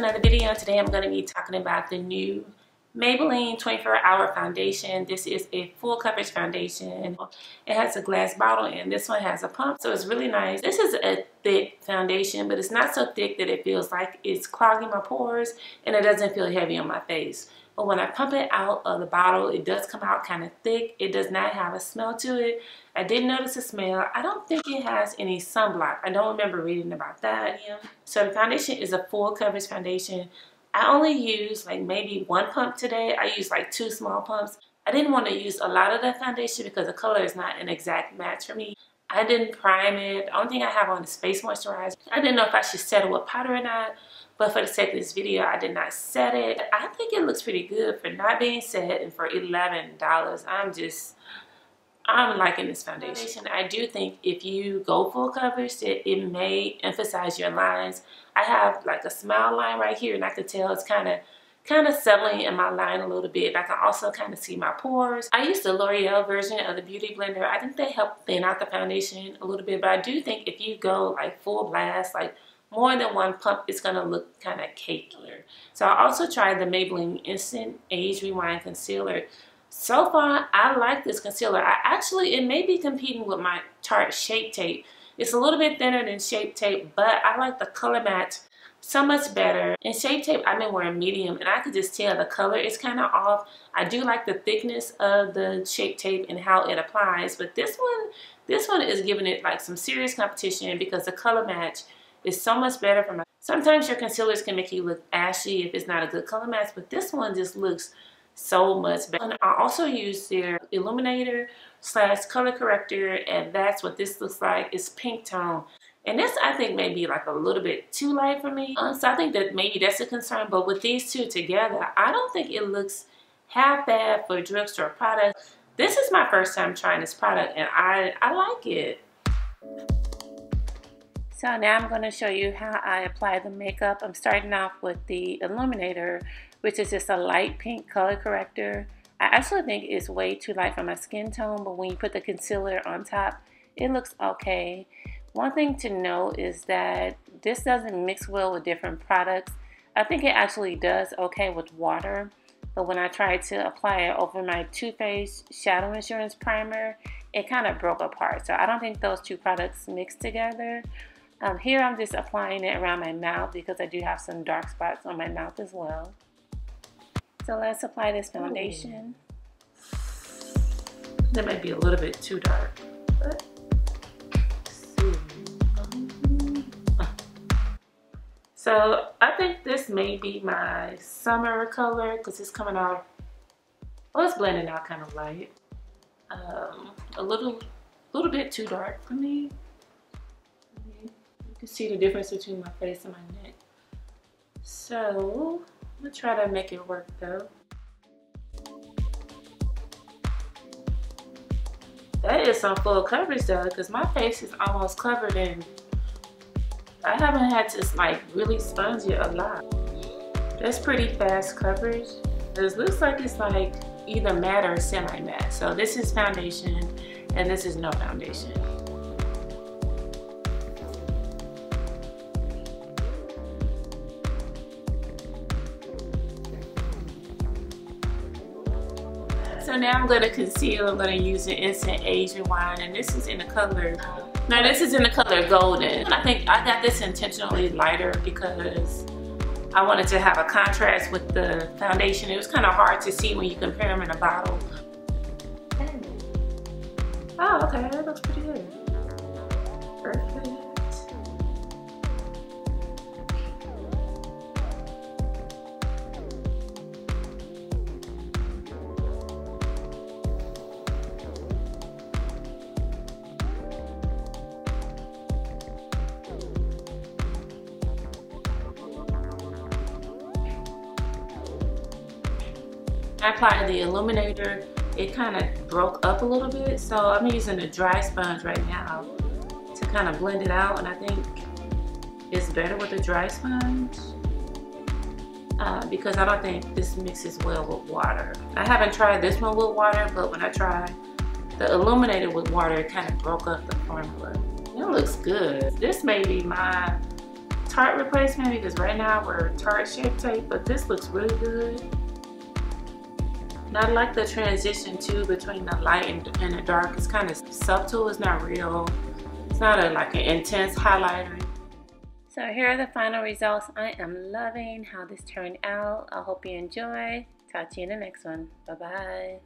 another video. Today I'm going to be talking about the new Maybelline 24-Hour Foundation. This is a full coverage foundation. It has a glass bottle and this one has a pump, so it's really nice. This is a thick foundation, but it's not so thick that it feels like it's clogging my pores, and it doesn't feel heavy on my face. But when I pump it out of the bottle, it does come out kind of thick. It does not have a smell to it. I did notice a smell. I don't think it has any sunblock. I don't remember reading about that. So the foundation is a full coverage foundation. I only used like maybe one pump today. I used like 2 small pumps. I didn't want to use a lot of that foundation because the color is not an exact match for me. I didn't prime it. The only thing I have on is face moisturizer. I didn't know if I should set it with powder or not, but for the sake of this video, I did not set it. I think it looks pretty good for not being set and for $11. I'm liking this foundation. I do think if you go full coverage, that it may emphasize your lines. I have like a smile line right here, and I can tell it's kind of settling in my line a little bit. I can also kind of see my pores. I used the L'Oreal version of the Beauty Blender. I think they help thin out the foundation a little bit, but I do think if you go like full blast, like more than one pump, it's gonna look kind of cakier. So I also tried the Maybelline Instant Age Rewind Concealer. So far, I like this concealer. It may be competing with my Tarte Shape Tape. It's a little bit thinner than Shape Tape, but I like the color match so much better. In Shape Tape, I've been wearing medium, and I could just tell the color is kind of off. I do like the thickness of the Shape Tape and how it applies, but this one is giving it like some serious competition because the color match is so much better for my. Sometimes your concealers can make you look ashy if it's not a good color match, but this one just looks so much better. And I also use their illuminator / color corrector, and that's what this looks like. It's pink tone, and this I think may be like a little bit too light for me, so I think that maybe that's a concern. But with these two together, I don't think it looks half bad for a drugstore product. This is my first time trying this product, and I like it. So now I'm going to show you how I apply the makeup. I'm starting off with the illuminator, which is just a light pink color corrector. I actually think it's way too light for my skin tone, but when you put the concealer on top, it looks okay. One thing to note is that this doesn't mix well with different products. I think it actually does okay with water, but when I tried to apply it over my Too Faced Shadow Insurance Primer, it kind of broke apart. So I don't think those two products mix together. Here I'm just applying it around my mouth because I do have some dark spots on my mouth as well. So let's apply this foundation. That might be a little bit too dark, but let's see. So I think this may be my summer color because it's coming out, well, it's blending out kind of light. A little bit too dark for me. You can see the difference between my face and my neck. So I'm gonna try to make it work though. That is some full coverage though, because my face is almost covered and I haven't had to like really sponge it a lot. That's pretty fast coverage. This looks like it's like either matte or semi-matte. So this is foundation and this is no foundation. So now I'm going to conceal. I'm going to use the Instant Age Rewind, and this is in the color, no, this is in the color Golden. I think I got this intentionally lighter because I wanted to have a contrast with the foundation. It was kind of hard to see when you compare them in a bottle. Oh, okay, that looks pretty good. Perfect. I applied the illuminator, it kind of broke up a little bit, so I'm using a dry sponge right now to kind of blend it out, and I think it's better with a dry sponge because I don't think this mixes well with water. I haven't tried this one with water, but when I tried the illuminator with water, it kind of broke up the formula. It looks good. This may be my Tarte replacement because right now we're Tarte Shape Tape, but this looks really good. And I like the transition too between the light and the dark. It's kind of subtle, it's not real. It's not like an intense highlighter. So here are the final results. I am loving how this turned out. I hope you enjoy. Talk to you in the next one. Bye-bye.